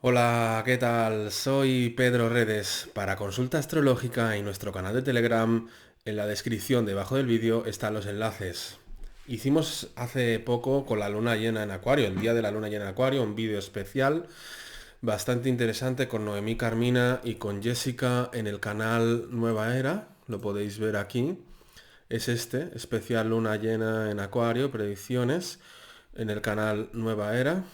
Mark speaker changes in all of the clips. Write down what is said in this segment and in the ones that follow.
Speaker 1: Hola, ¿qué tal? Soy Pedro Redes. Para consulta astrológica y nuestro canal de Telegram, en la descripción debajo del vídeo están los enlaces. Hicimos hace poco con la luna llena en Acuario, el día de la luna llena en Acuario, un vídeo especial bastante interesante con Noemí Carmina y con Jessica en el canal Nueva Era. Lo podéis ver aquí. Es este, especial luna llena en Acuario, predicciones en el canal Nueva Era.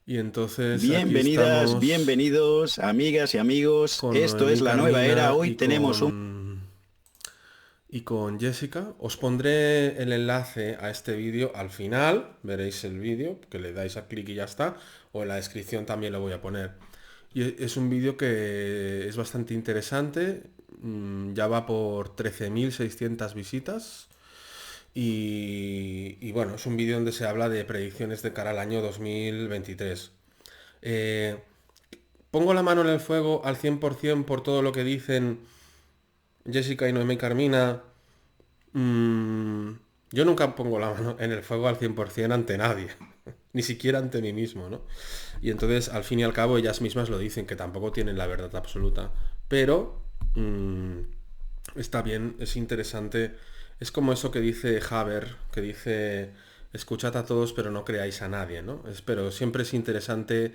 Speaker 1: Y entonces aquí
Speaker 2: Bienvenidas,
Speaker 1: estamos
Speaker 2: bienvenidos, amigas y amigos.
Speaker 1: con
Speaker 2: Esto es
Speaker 1: Noemí
Speaker 2: la nueva era.
Speaker 1: Carmina
Speaker 2: Hoy tenemos un...
Speaker 1: y con Jessica. Os pondré el enlace a este vídeo al final. Veréis el vídeo, que le dais a clic y ya está. O en la descripción también lo voy a poner. Y es un vídeo que es bastante interesante. Ya va por 13.600 visitas. Y bueno, es un vídeo donde se habla de predicciones de cara al año 2023. Eh, Pongo la mano en el fuego al 100% por todo lo que dicen Jessica y Noemí Carmina. Mm, yo nunca pongo la mano en el fuego al 100% ante nadie, ni siquiera ante mí mismo, ¿no? Y entonces, al fin y al cabo, ellas mismas lo dicen, que tampoco tienen la verdad absoluta. Pero está bien, es interesante. Es como eso que dice Haber, que dice, escuchad a todos, pero no creáis a nadie, ¿no? Pero siempre es interesante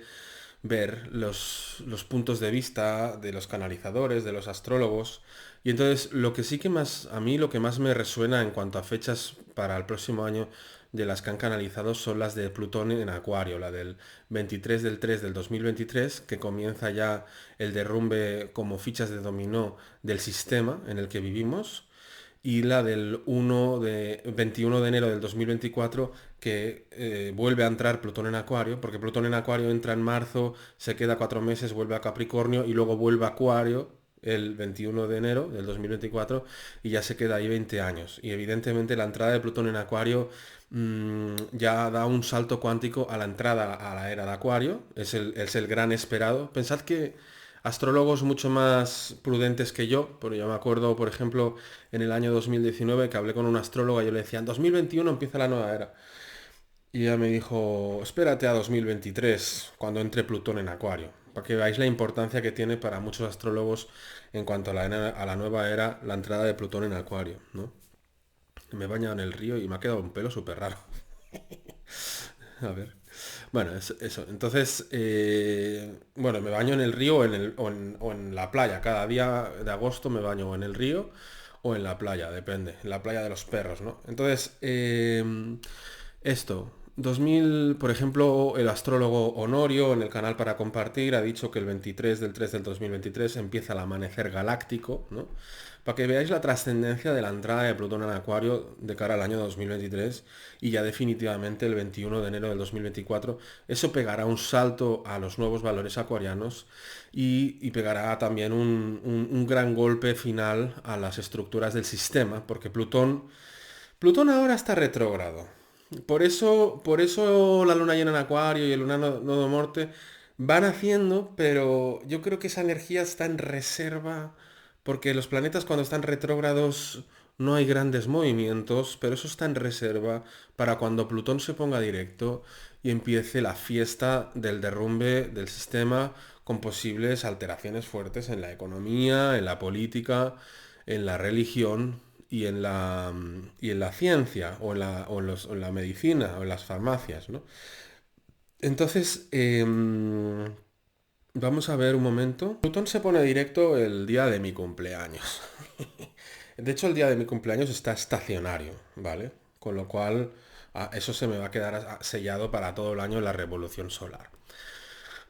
Speaker 1: ver los puntos de vista de los canalizadores, de los astrólogos. Y entonces lo que sí que más, a mí lo que más me resuena en cuanto a fechas para el próximo año de las que han canalizado son las de Plutón en Acuario, la del 23 del 3 del 2023, que comienza ya el derrumbe como fichas de dominó del sistema en el que vivimos, y la del 21 de enero del 2024 que vuelve a entrar Plutón en Acuario, porque Plutón en Acuario entra en marzo, se queda 4 meses, vuelve a Capricornio y luego vuelve a Acuario el 21 de enero del 2024 y ya se queda ahí 20 años. Y evidentemente la entrada de Plutón en Acuario ya da un salto cuántico a la entrada a la era de Acuario, es el gran esperado. Pensad que astrólogos mucho más prudentes que yo, porque yo me acuerdo, por ejemplo, en el año 2019 que hablé con una astróloga, yo le decía, en 2021 empieza la nueva era. Y ella me dijo, espérate a 2023, cuando entre Plutón en Acuario, para que veáis la importancia que tiene para muchos astrólogos en cuanto a la nueva era, la entrada de Plutón en Acuario, ¿no? Me he bañado en el río y me ha quedado un pelo súper raro. A ver. Bueno, eso. Entonces, bueno, me baño en el río o en la playa. Cada día de agosto me baño o en el río o en la playa, depende. En la playa de los perros, ¿no? Entonces, esto. 2000, por ejemplo, el astrólogo Honorio en el canal para compartir ha dicho que el 23 del 3 del 2023 empieza el amanecer galáctico, ¿no? Para que veáis la trascendencia de la entrada de Plutón en Acuario de cara al año 2023 y ya definitivamente el 21 de enero del 2024, eso pegará un salto a los nuevos valores acuarianos y pegará también un gran golpe final a las estructuras del sistema, porque Plutón ahora está retrógrado. Por eso la luna llena en Acuario y el lunar nodo norte van haciendo, pero yo creo que esa energía está en reserva, porque los planetas cuando están retrógrados no hay grandes movimientos, pero eso está en reserva para cuando Plutón se ponga directo y empiece la fiesta del derrumbe del sistema con posibles alteraciones fuertes en la economía, en la política, en la religión y en la ciencia o en la medicina o en las farmacias, ¿no? Entonces, vamos a ver un momento. Plutón se pone directo el día de mi cumpleaños. De hecho, el día de mi cumpleaños está estacionario, ¿vale? Con lo cual, eso se me va a quedar sellado para todo el año en la revolución solar.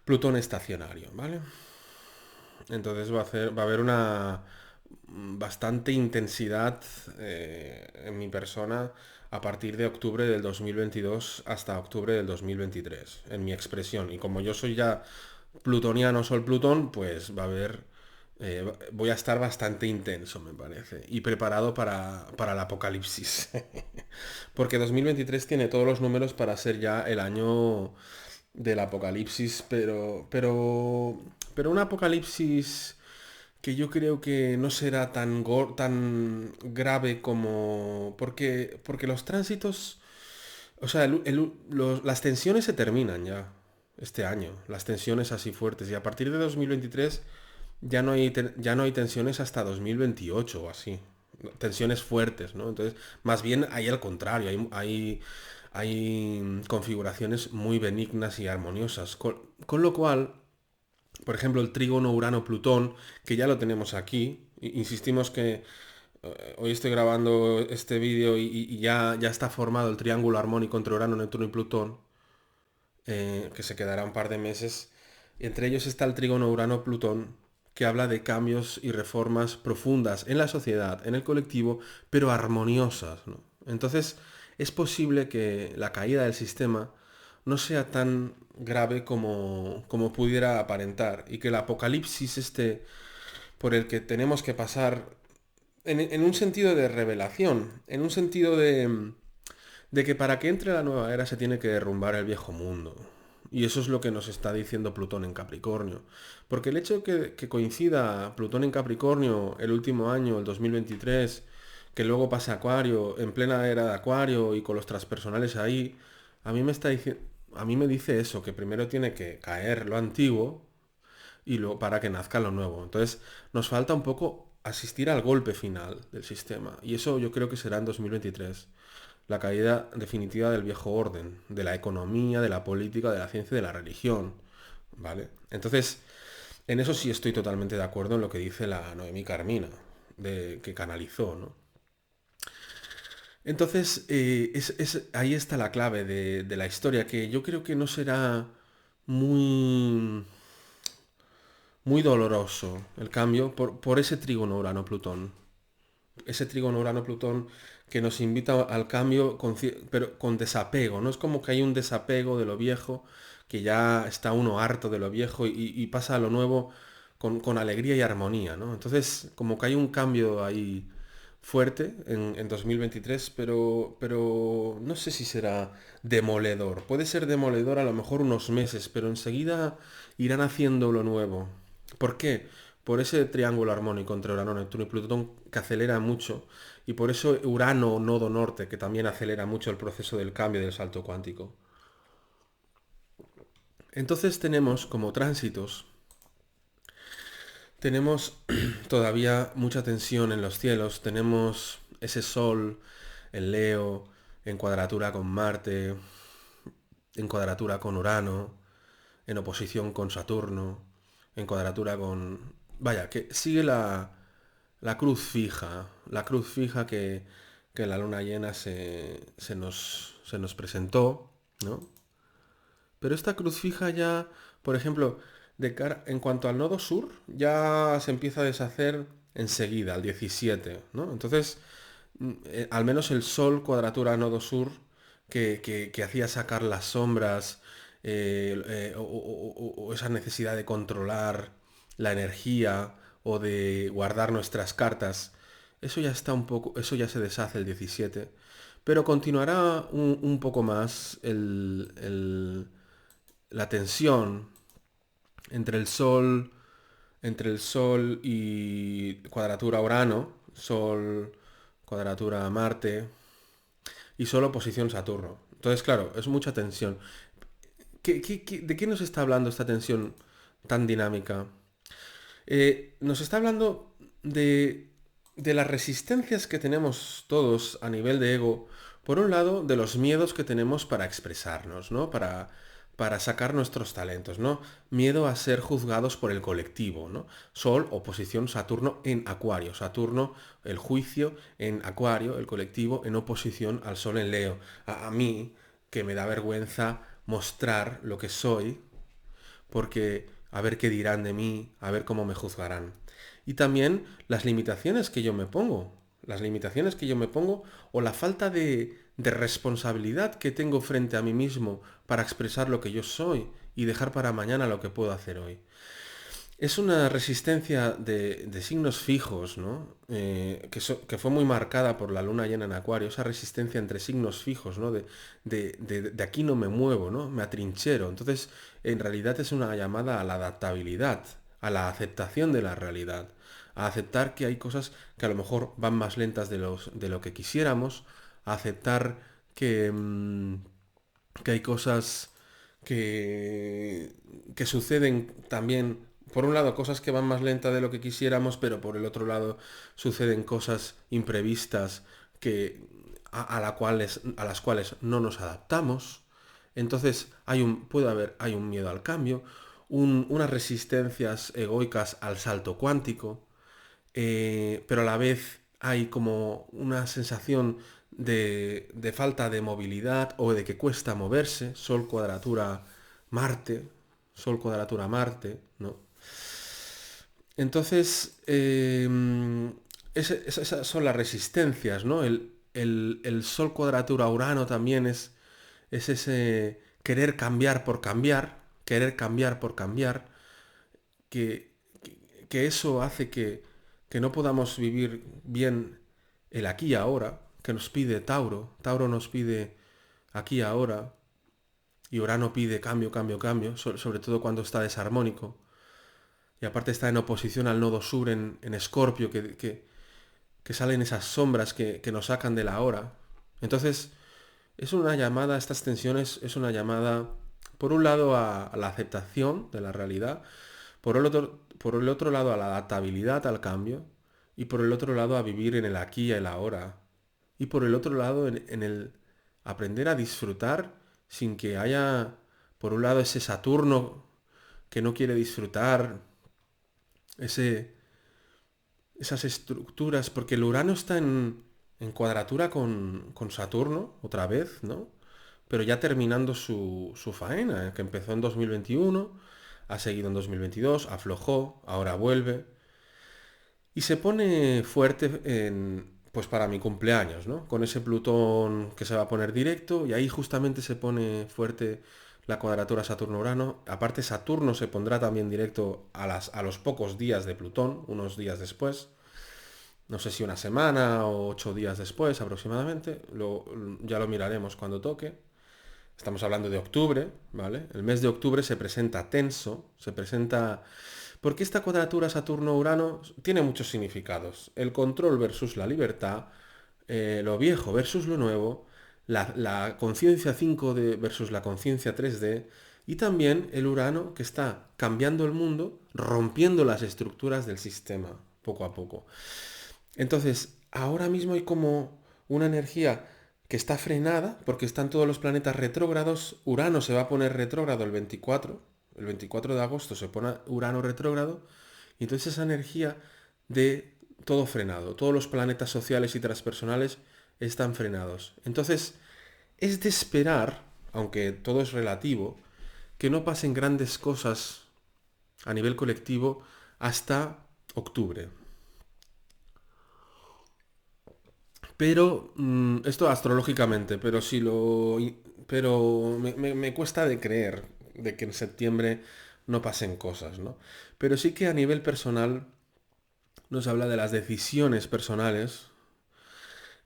Speaker 1: Plutón estacionario, ¿vale? Entonces va a haber una bastante intensidad en mi persona a partir de octubre del 2022 hasta octubre del 2023, en mi expresión. Y como yo soy ya plutoniano, sol Plutón, pues va a haber, voy a estar bastante intenso, me parece, y preparado para el apocalipsis. Porque 2023 tiene todos los números para ser ya el año del apocalipsis, pero un apocalipsis que yo creo que no será tan grave como... porque los tránsitos, o sea, las tensiones se terminan ya. este año, las tensiones así fuertes. Y a partir de 2023 ya no hay tensiones hasta 2028 o así. Tensiones fuertes, ¿no? Entonces, más bien hay al contrario, hay configuraciones muy benignas y armoniosas. Con lo cual, por ejemplo, el trígono Urano-Plutón, que ya lo tenemos aquí, insistimos que hoy estoy grabando este vídeo y ya está formado el triángulo armónico entre Urano, Neptuno y Plutón, que se quedará un par de meses. Entre ellos está el trígono Urano-Plutón, que habla de cambios y reformas profundas en la sociedad, en el colectivo, pero armoniosas, ¿no? Entonces, es posible que la caída del sistema no sea tan grave como pudiera aparentar y que el apocalipsis este por el que tenemos que pasar en un sentido de revelación, en un sentido de que para que entre la nueva era se tiene que derrumbar el viejo mundo. Y eso es lo que nos está diciendo Plutón en Capricornio. Porque el hecho de que coincida Plutón en Capricornio el último año, el 2023, que luego pase a Acuario, en plena era de Acuario y con los transpersonales ahí, a mí me está diciendo, a mí me dice eso, que primero tiene que caer lo antiguo y luego para que nazca lo nuevo. Entonces, nos falta un poco asistir al golpe final del sistema. Y eso yo creo que será en 2023. La caída definitiva del viejo orden, de la economía, de la política, de la ciencia y de la religión. ¿Vale? Entonces, en eso sí estoy totalmente de acuerdo en lo que dice la Noemí Carmina, que canalizó, ¿no? Entonces, ahí está la clave de la historia, que yo creo que no será muy muy doloroso el cambio por ese trígono Urano-Plutón. Ese trígono Urano-Plutón que nos invita al cambio, pero con desapego, ¿no? Es como que hay un desapego de lo viejo, que ya está uno harto de lo viejo y pasa a lo nuevo con alegría y armonía, ¿no? Entonces, como que hay un cambio ahí fuerte en 2023, pero no sé si será demoledor. Puede ser demoledor a lo mejor unos meses, pero enseguida irán haciendo lo nuevo. ¿Por qué? Por ese triángulo armónico entre Urano, Neptuno y Plutón que acelera mucho y por eso Urano, nodo norte, que también acelera mucho el proceso del cambio del salto cuántico. Entonces tenemos como tránsitos, tenemos todavía mucha tensión en los cielos, tenemos ese Sol en Leo, en cuadratura con Marte, en cuadratura con Urano, en oposición con Saturno, en cuadratura con... Vaya, que sigue la cruz fija que en la luna llena se nos presentó, ¿no? Pero esta cruz fija ya, por ejemplo, en cuanto al nodo sur, ya se empieza a deshacer enseguida, al 17, ¿no? Entonces, al menos el Sol cuadratura nodo sur, que hacía sacar las sombras, o esa necesidad de controlar la energía o de guardar nuestras cartas, eso ya está un poco, eso ya se deshace el 17, pero continuará un poco más la tensión entre el Sol, entre el Sol y cuadratura Urano, Sol, cuadratura Marte y solo posición Saturno. Entonces, claro, es mucha tensión. ¿De qué nos está hablando esta tensión tan dinámica? Nos está hablando de las resistencias que tenemos todos a nivel de ego. Por un lado, de los miedos que tenemos para expresarnos, ¿no? Para sacar nuestros talentos, ¿no? Miedo a ser juzgados por el colectivo, ¿no? Sol, oposición, Saturno en Acuario. Saturno, el juicio en Acuario, el colectivo en oposición al Sol en Leo. A mí, que me da vergüenza mostrar lo que soy, porque a ver qué dirán de mí, a ver cómo me juzgarán. Y también las limitaciones que yo me pongo, las limitaciones que yo me pongo o la falta de responsabilidad que tengo frente a mí mismo para expresar lo que yo soy y dejar para mañana lo que puedo hacer hoy. Es una resistencia de signos fijos, ¿no? Que fue muy marcada por la luna llena en Acuario, esa resistencia entre signos fijos, ¿no? De aquí no me muevo, ¿no? Me atrinchero. Entonces, en realidad es una llamada a la adaptabilidad, a la aceptación de la realidad, a aceptar que hay cosas que a lo mejor van más lentas de lo que quisiéramos, a aceptar que hay cosas que, que suceden también, por un lado, cosas que van más lenta de lo que quisiéramos, pero por el otro lado suceden cosas imprevistas que, a las cuales no nos adaptamos. Entonces hay un miedo al cambio, unas resistencias egoicas al salto cuántico, pero a la vez hay como una sensación de falta de movilidad o de que cuesta moverse, Marte, Sol cuadratura Marte, ¿no? Entonces, esas son las resistencias, ¿no? El Sol cuadratura Urano también es ese querer cambiar por cambiar, que, que eso hace que no podamos vivir bien el aquí y ahora, que nos pide Tauro. Tauro nos pide aquí y ahora, y Urano pide cambio, cambio, cambio, sobre todo cuando está desarmónico. Y aparte está en oposición al nodo sur en Escorpio, que salen esas sombras que nos sacan de la hora. Entonces, es una llamada, estas tensiones es una llamada, por un lado, a la aceptación de la realidad, por el otro lado, a la adaptabilidad al cambio, y por el otro lado, a vivir en el aquí y el ahora. Y por el otro lado, en el aprender a disfrutar sin que haya, por un lado, ese Saturno que no quiere disfrutar, ese, esas estructuras, porque el Urano está en cuadratura con Saturno, otra vez, ¿no? Pero ya terminando su faena, que empezó en 2021, ha seguido en 2022, aflojó, ahora vuelve, y se pone fuerte pues para mi cumpleaños, ¿no? Con ese Plutón que se va a poner directo, y ahí justamente se pone fuerte la cuadratura Saturno-Urano. Aparte, Saturno se pondrá también directo a los pocos días de Plutón, unos días después. No sé si una semana o 8 días después aproximadamente. Ya lo miraremos cuando toque. Estamos hablando de octubre, ¿vale? El mes de octubre se presenta tenso, se presenta... Porque esta cuadratura Saturno-Urano tiene muchos significados. El control versus la libertad, lo viejo versus lo nuevo, la conciencia 5D versus la conciencia 3D, y también el Urano que está cambiando el mundo, rompiendo las estructuras del sistema, poco a poco. Entonces, ahora mismo hay como una energía que está frenada porque están todos los planetas retrógrados. Urano se va a poner retrógrado el 24 de agosto se pone Urano retrógrado, y entonces esa energía de todo frenado, todos los planetas sociales y transpersonales están frenados. Entonces, es de esperar, aunque todo es relativo, que no pasen grandes cosas a nivel colectivo hasta octubre. Pero, esto astrológicamente, pero si lo... Pero me cuesta de creer de que en septiembre no pasen cosas, ¿no? Pero sí que a nivel personal nos habla de las decisiones personales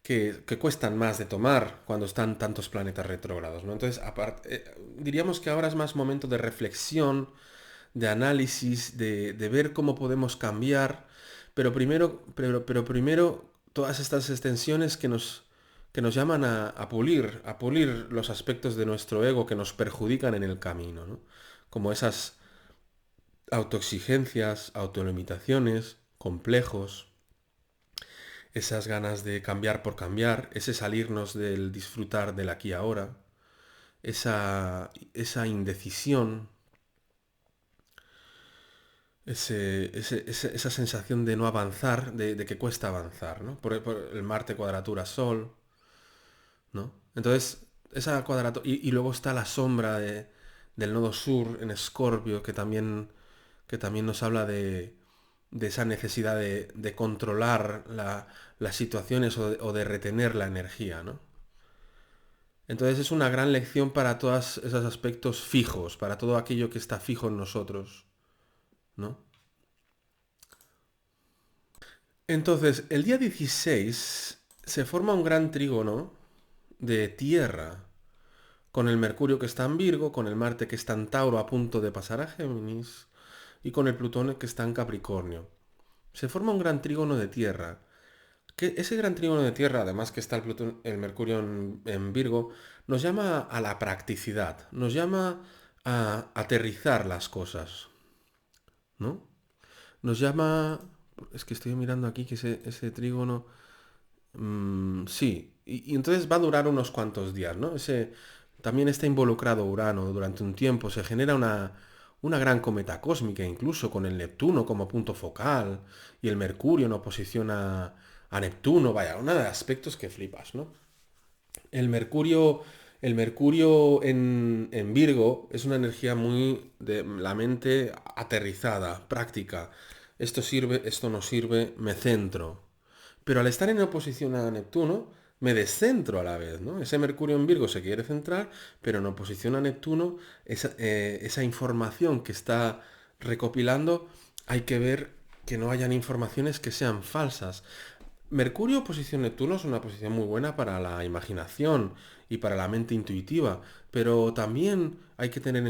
Speaker 1: que cuestan más de tomar cuando están tantos planetas retrógrados, ¿no? Entonces, diríamos que ahora es más momento de reflexión, de análisis, de ver cómo podemos cambiar, pero primero todas estas extensiones que nos llaman a pulir los aspectos de nuestro ego que nos perjudican en el camino, ¿no? Como esas autoexigencias, autolimitaciones, complejos, esas ganas de cambiar por cambiar, ese salirnos del disfrutar del aquí y ahora, esa indecisión, esa sensación de no avanzar, de que cuesta avanzar, ¿no? Por el Marte cuadratura Sol, ¿no? Entonces, esa cuadratura... Y luego está la sombra del nodo sur en Escorpio, que también nos habla de esa necesidad de controlar las situaciones o de retener la energía, ¿no? Entonces es una gran lección para todos esos aspectos fijos, para todo aquello que está fijo en nosotros, ¿no? Entonces, el día 16 se forma un gran trígono de Tierra, con el Mercurio que está en Virgo, con el Marte que está en Tauro a punto de pasar a Géminis, y con el Plutón que está en Capricornio. Se forma un gran trígono de Tierra. Que ese gran trígono de Tierra, además que está el Mercurio en Virgo, nos llama a la practicidad, nos llama a aterrizar las cosas, ¿no? Nos llama... Es que estoy mirando aquí que ese trígono... sí, y entonces va a durar unos cuantos días, ¿no? También está involucrado Urano durante un tiempo, se genera una gran cometa cósmica, incluso con el Neptuno como punto focal y el Mercurio en oposición a Neptuno, vaya, uno de aspectos que flipas, ¿no? El Mercurio, el Mercurio en Virgo es una energía muy de la mente aterrizada, práctica. Esto sirve, esto no sirve, me centro. Pero al estar en oposición a Neptuno, me descentro a la vez, ¿no? Ese Mercurio en Virgo se quiere centrar, pero en oposición a Neptuno, esa información que está recopilando, hay que ver que no hayan informaciones que sean falsas. Mercurio posición Neptuno es una posición muy buena para la imaginación y para la mente intuitiva, pero también hay que tener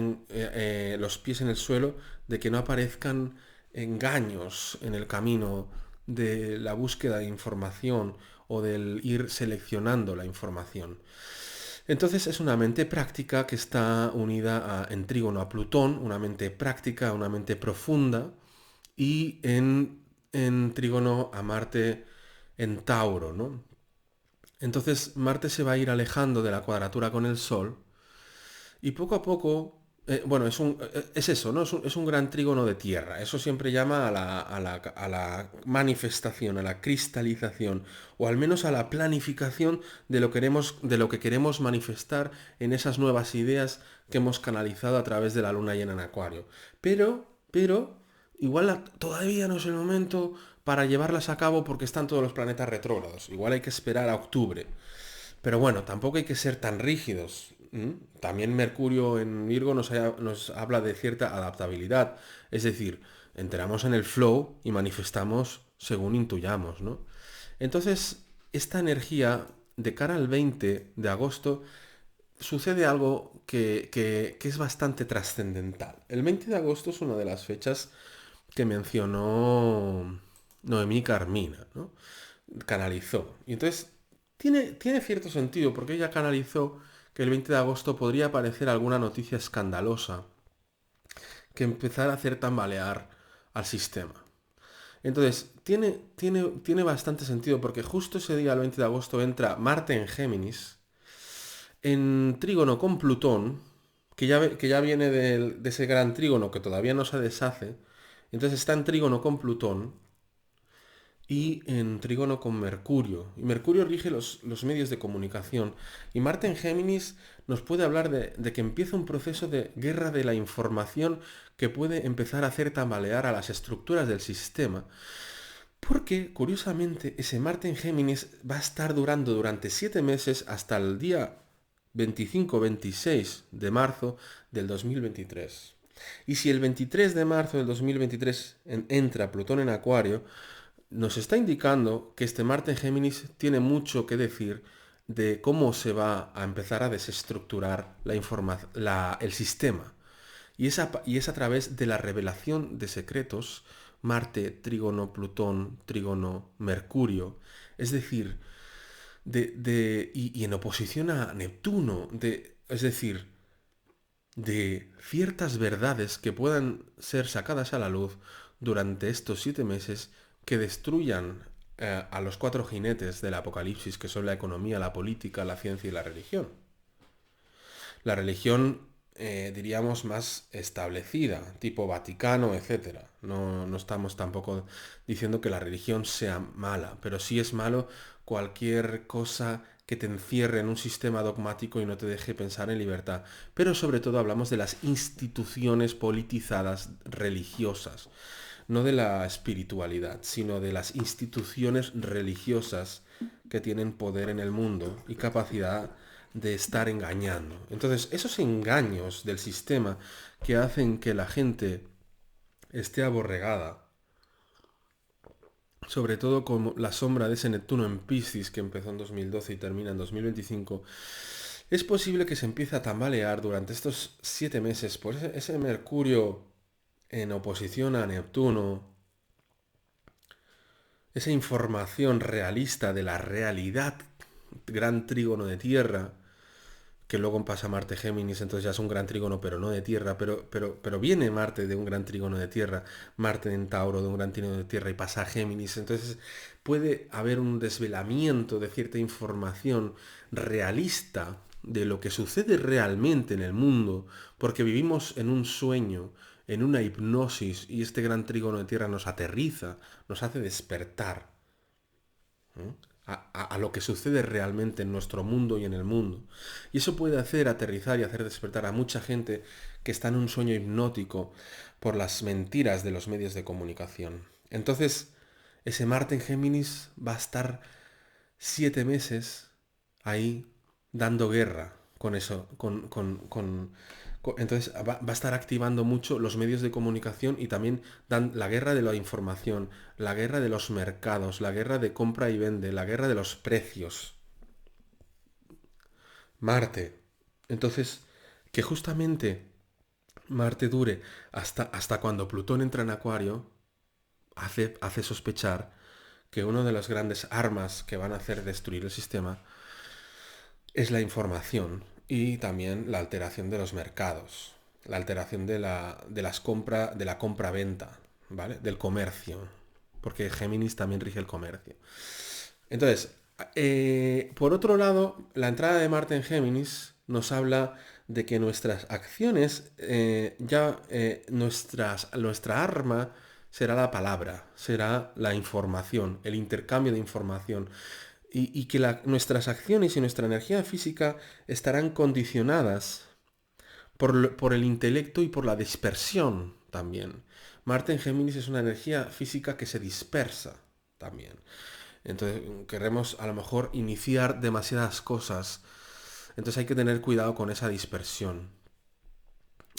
Speaker 1: los pies en el suelo de que no aparezcan engaños en el camino de la búsqueda de información o del ir seleccionando la información. Entonces es una mente práctica que está unida en trígono a Plutón, una mente práctica, una mente profunda, y en trígono a Marte en Tauro, ¿no? Entonces Marte se va a ir alejando de la cuadratura con el Sol y poco a poco, bueno, es eso, ¿no? Es un gran trígono de tierra. Eso siempre llama a la manifestación, a la cristalización, o al menos a la planificación de lo que queremos manifestar en esas nuevas ideas que hemos canalizado a través de la luna llena en Acuario. Pero, igual todavía no es el momento para llevarlas a cabo porque están todos los planetas retrógrados. Igual hay que esperar a octubre. Pero bueno, tampoco hay que ser tan rígidos. También Mercurio en Virgo nos habla de cierta adaptabilidad. Es decir, entramos en el flow y manifestamos según intuyamos, ¿no? Entonces, esta energía de cara al 20 de agosto sucede algo que es bastante trascendental. El 20 de agosto es una de las fechas que mencionó Noemí Carmina, ¿no? Canalizó. Y entonces tiene cierto sentido porque ella canalizó que el 20 de agosto podría aparecer alguna noticia escandalosa que empezara a hacer tambalear al sistema. Entonces, tiene bastante sentido porque justo ese día, el 20 de agosto, entra Marte en Géminis, en trígono con Plutón, que ya viene de ese gran trígono que todavía no se deshace. Entonces está en trígono con Plutón y en trígono con Mercurio. Y Mercurio rige los medios de comunicación. Y Marte en Géminis nos puede hablar de que empieza un proceso de guerra de la información que puede empezar a hacer tambalear a las estructuras del sistema. Porque, curiosamente, ese Marte en Géminis va a estar durando durante 7 meses hasta el día 25-26 de marzo del 2023. Y si el 23 de marzo del 2023 entra Plutón en Acuario, nos está indicando que este Marte en Géminis tiene mucho que decir de cómo se va a empezar a desestructurar el sistema. Y es a través de la revelación de secretos, Marte, trígono, Plutón, trígono, Mercurio, es decir, y en oposición a Neptuno, es decir, de ciertas verdades que puedan ser sacadas a la luz durante estos 7 meses que destruyan a los cuatro jinetes del apocalipsis, que son la economía, la política, la ciencia y la religión. La religión, diríamos, más establecida, tipo Vaticano, etcétera. No estamos tampoco diciendo que la religión sea mala, pero sí es malo cualquier cosa que te encierre en un sistema dogmático y no te deje pensar en libertad. Pero sobre todo hablamos de las instituciones politizadas religiosas, no de la espiritualidad, sino de las instituciones religiosas que tienen poder en el mundo y capacidad de estar engañando. Entonces, esos engaños del sistema que hacen que la gente esté aborregada, sobre todo con la sombra de ese Neptuno en Piscis que empezó en 2012 y termina en 2025, es posible que se empiece a tambalear durante estos 7 meses por ese Mercurio en oposición a Neptuno, esa información realista de la realidad, gran trígono de tierra, que luego pasa Marte Géminis, entonces ya es un gran trígono, pero no de tierra, pero viene Marte de un gran trígono de tierra, Marte en Tauro de un gran trígono de tierra y pasa a Géminis, entonces puede haber un desvelamiento de cierta información realista de lo que sucede realmente en el mundo, porque vivimos en un sueño, en una hipnosis, y este gran trígono de tierra nos aterriza, nos hace despertar, ¿eh? A lo que sucede realmente en nuestro mundo y en el mundo. Y eso puede hacer aterrizar y hacer despertar a mucha gente que está en un sueño hipnótico por las mentiras de los medios de comunicación. Entonces, ese Marte en Géminis va a estar 7 meses ahí dando guerra con eso, entonces va a estar activando mucho los medios de comunicación y también dan la guerra de la información, la guerra de los mercados, la guerra de compra y vende, la guerra de los precios. Marte. Entonces, que justamente Marte dure hasta cuando Plutón entra en Acuario, hace sospechar que una de las grandes armas que van a hacer destruir el sistema es la información y también la alteración de los mercados, la alteración de la compra-venta, ¿vale? Del comercio, porque Géminis también rige el comercio. Entonces, por otro lado, la entrada de Marte en Géminis nos habla de que nuestras acciones, nuestra arma será la palabra, será la información, el intercambio de información y que nuestras acciones y nuestra energía física estarán condicionadas por el intelecto y por la dispersión también. Marte en Géminis es una energía física que se dispersa también. Entonces queremos a lo mejor iniciar demasiadas cosas. Entonces hay que tener cuidado con esa dispersión.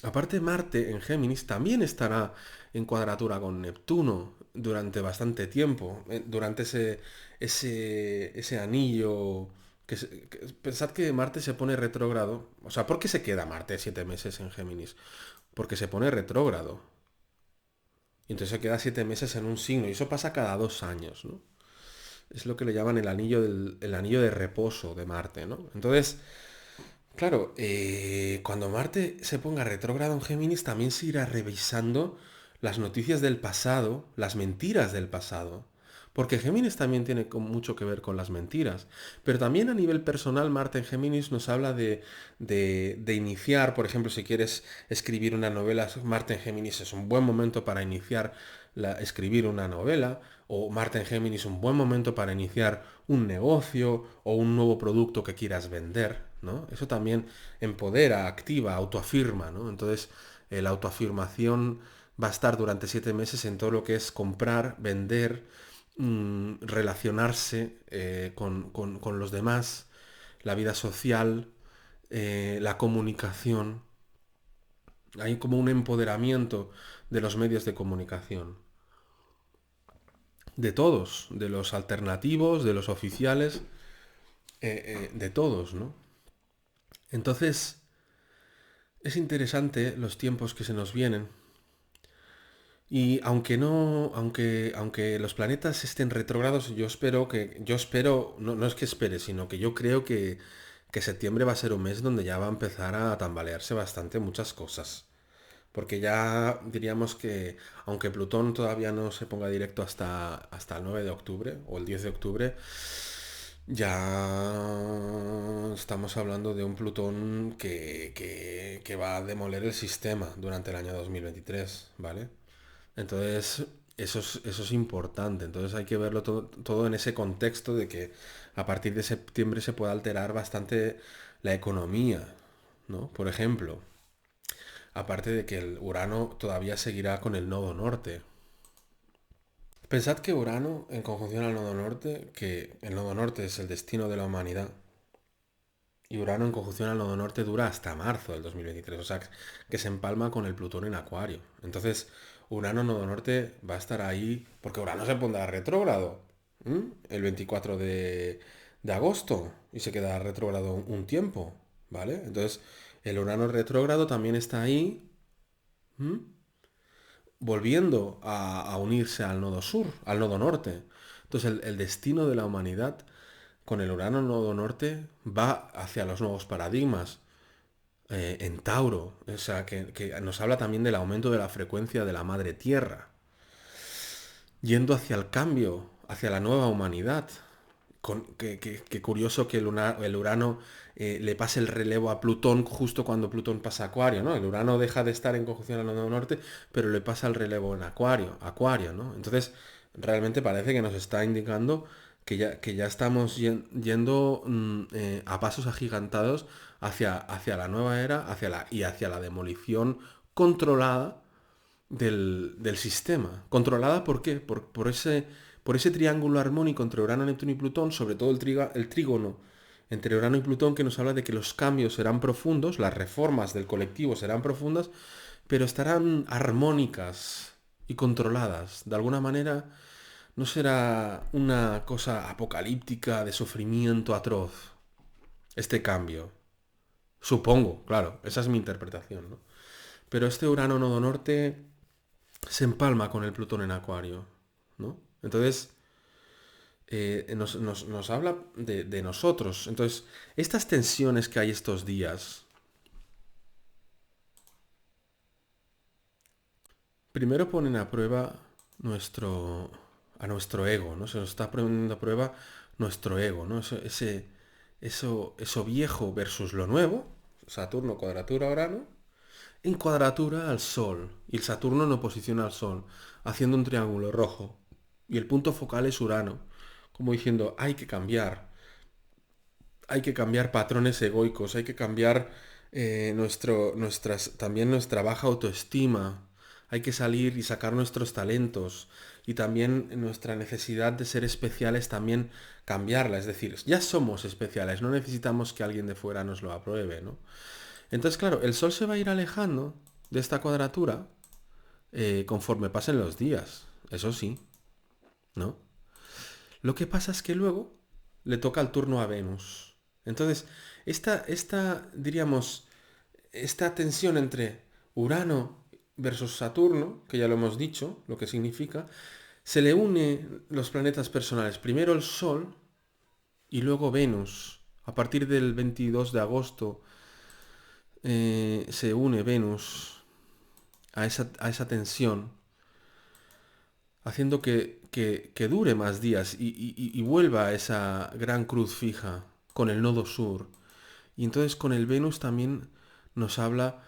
Speaker 1: Aparte, Marte en Géminis también estará en cuadratura con Neptuno durante bastante tiempo, durante ese anillo. Pensad que Marte se pone retrógrado. O sea, ¿por qué se queda Marte 7 meses en Géminis? Porque se pone retrógrado. Y entonces se queda 7 meses en un signo. Y eso pasa cada 2 años, ¿no? Es lo que le llaman el anillo de reposo de Marte, ¿no? Entonces, claro, cuando Marte se ponga retrógrado en Géminis, también se irá revisando las noticias del pasado, las mentiras del pasado. Porque Géminis también tiene mucho que ver con las mentiras. Pero también a nivel personal, Marte en Géminis nos habla de iniciar, por ejemplo, si quieres escribir una novela, Marte en Géminis es un buen momento para iniciar escribir una novela, o Marte en Géminis un buen momento para iniciar un negocio o un nuevo producto que quieras vender, ¿no? Eso también empodera, activa, autoafirma, ¿no? Entonces, la autoafirmación va a estar durante 7 meses en todo lo que es comprar, vender, relacionarse con los demás, la vida social, la comunicación. Hay como un empoderamiento de los medios de comunicación. De todos, de los alternativos, de los oficiales, de todos, ¿no? Entonces, es interesante los tiempos que se nos vienen. Y aunque los planetas estén retrógrados, yo espero, no, no es que espere, sino que yo creo que septiembre va a ser un mes donde ya va a empezar a tambalearse bastante muchas cosas. Porque ya diríamos que, aunque Plutón todavía no se ponga directo hasta el 9 de octubre o el 10 de octubre, ya estamos hablando de un Plutón que va a demoler el sistema durante el año 2023, ¿vale? Entonces, eso es importante. Entonces hay que verlo todo en ese contexto de que a partir de septiembre se puede alterar bastante la economía, ¿no? Por ejemplo, aparte de que el Urano todavía seguirá con el nodo norte. Pensad que Urano, en conjunción al nodo norte, que el nodo norte es el destino de la humanidad, y Urano en conjunción al nodo norte dura hasta marzo del 2023, o sea que se empalma con el Plutón en Acuario. Entonces, Urano nodo norte va a estar ahí, porque Urano se pondrá retrógrado el 24 de agosto y se queda retrógrado un tiempo, ¿vale? Entonces, el Urano retrógrado también está ahí, ¿m? Volviendo a unirse al nodo sur, al nodo norte. Entonces, el destino de la humanidad con el Urano nodo norte va hacia los nuevos paradigmas en Tauro, o sea, que nos habla también del aumento de la frecuencia de la madre tierra, yendo hacia el cambio, hacia la nueva humanidad. Qué curioso que el Urano le pase el relevo a Plutón justo cuando Plutón pasa a Acuario, ¿no? El Urano deja de estar en conjunción al nodo norte, pero le pasa el relevo en Acuario, ¿no? Entonces, realmente parece que nos está indicando que ya estamos yendo a pasos agigantados hacia la nueva era hacia la demolición controlada del sistema. ¿Controlada por qué? Por ese triángulo armónico entre Urano, Neptuno y Plutón, sobre todo el trígono entre Urano y Plutón, que nos habla de que los cambios serán profundos, las reformas del colectivo serán profundas, pero estarán armónicas y controladas. De alguna manera, no será una cosa apocalíptica de sufrimiento atroz este cambio. Supongo, claro, esa es mi interpretación, ¿no? Pero este Urano nodo norte se empalma con el Plutón en Acuario, ¿no? Entonces, nos habla de nosotros. Entonces, estas tensiones que hay estos días, primero ponen a prueba a nuestro ego, ¿no? Se nos está poniendo a prueba nuestro ego, ¿no? Eso viejo versus lo nuevo, Saturno cuadratura Urano, en cuadratura al Sol, y el Saturno en oposición al Sol, haciendo un triángulo rojo. Y el punto focal es Urano, como diciendo, hay que cambiar patrones egoicos, hay que cambiar también nuestra baja autoestima, hay que salir y sacar nuestros talentos y también nuestra necesidad de ser especiales también cambiarla, es decir, ya somos especiales, no necesitamos que alguien de fuera nos lo apruebe, ¿no? Entonces, claro, el Sol se va a ir alejando de esta cuadratura conforme pasen los días, eso sí, ¿no? Lo que pasa es que luego le toca el turno a Venus. Entonces, diríamos, esta tensión entre Urano versus Saturno, que ya lo hemos dicho, lo que significa, se le une los planetas personales. Primero el Sol y luego Venus. A partir del 22 de agosto se une Venus a esa tensión, haciendo que dure más días y vuelva a esa gran cruz fija con el nodo sur. Y entonces con el Venus también nos habla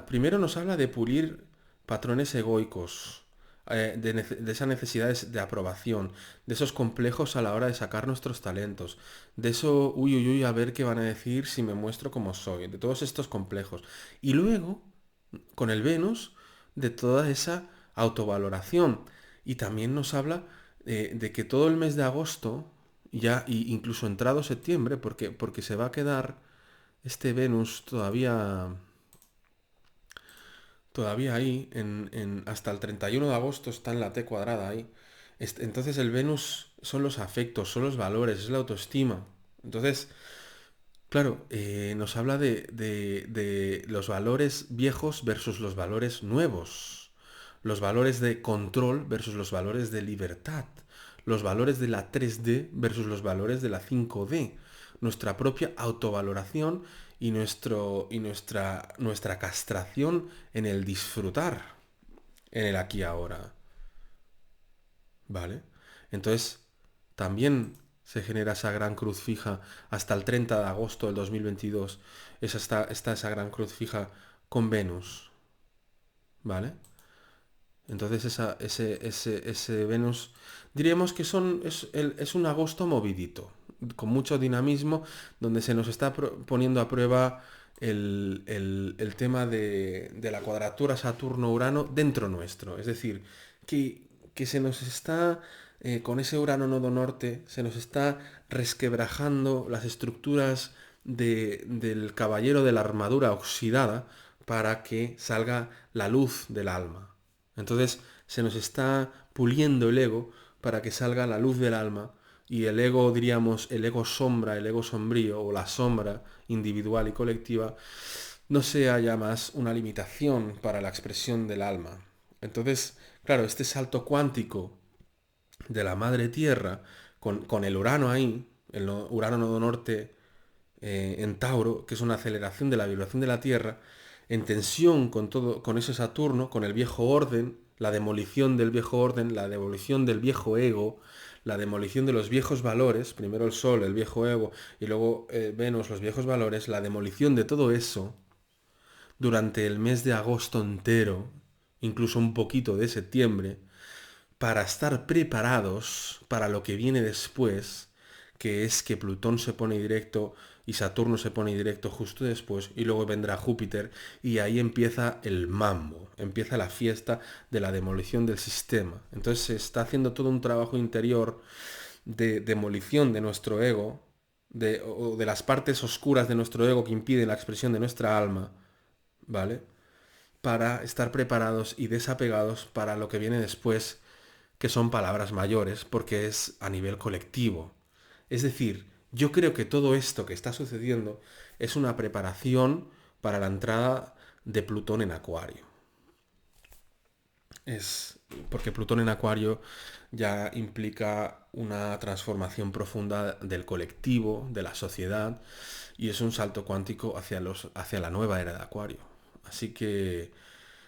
Speaker 1: primero nos habla de pulir patrones egoicos, de esas necesidades de aprobación, de esos complejos a la hora de sacar nuestros talentos, de eso, uy, uy, uy, a ver qué van a decir si me muestro como soy, de todos estos complejos. Y luego, con el Venus, de toda esa autovaloración. Y también nos habla de que todo el mes de agosto, incluso entrado septiembre, porque se va a quedar este Venus todavía ahí, hasta el 31 de agosto está en la T cuadrada ahí. Entonces el Venus son los afectos, son los valores, es la autoestima. Entonces, claro, nos habla de los valores viejos versus los valores nuevos, los valores de control versus los valores de libertad, los valores de la 3D versus los valores de la 5D, nuestra propia autovaloración nuestra castración en el disfrutar, en el aquí y ahora. ¿Vale? Entonces, también se genera esa gran cruz fija hasta el 30 de agosto del 2022. Está esa gran cruz fija con Venus. ¿Vale? Entonces ese Venus, diríamos que es un agosto movidito, con mucho dinamismo, donde se nos está poniendo a prueba el tema de la cuadratura Saturno-Urano dentro nuestro. Es decir, que se nos está, con ese Urano nodo norte, se nos está resquebrajando las estructuras del caballero de la armadura oxidada para que salga la luz del alma. Entonces se nos está puliendo el ego para que salga la luz del alma y el ego, diríamos, el ego sombra, el ego sombrío o la sombra individual y colectiva no sea ya más una limitación para la expresión del alma. Entonces, claro, este salto cuántico de la madre tierra con el Urano ahí, Urano Nodo Norte en Tauro, que es una aceleración de la vibración de la Tierra, en tensión con todo, con ese Saturno, con el viejo orden, la demolición del viejo orden, la demolición del viejo ego, la demolición de los viejos valores, primero el Sol, el viejo ego, y luego Venus, los viejos valores, la demolición de todo eso durante el mes de agosto entero, incluso un poquito de septiembre, para estar preparados para lo que viene después, que es que Plutón se pone directo y Saturno se pone directo justo después, y luego vendrá Júpiter, y ahí empieza el mambo, empieza la fiesta de la demolición del sistema. Entonces se está haciendo todo un trabajo interior de demolición de nuestro ego, o de las partes oscuras de nuestro ego que impiden la expresión de nuestra alma, ¿vale? Para estar preparados y desapegados para lo que viene después, que son palabras mayores, porque es a nivel colectivo. Es decir, yo creo que todo esto que está sucediendo es una preparación para la entrada de Plutón en Acuario. Es porque Plutón en Acuario ya implica una transformación profunda del colectivo, de la sociedad, y es un salto cuántico hacia la nueva era de Acuario. Así que,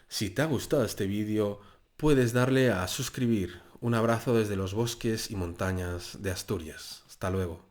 Speaker 1: si te ha gustado este vídeo, puedes darle a suscribir. Un abrazo desde los bosques y montañas de Asturias. Hasta luego.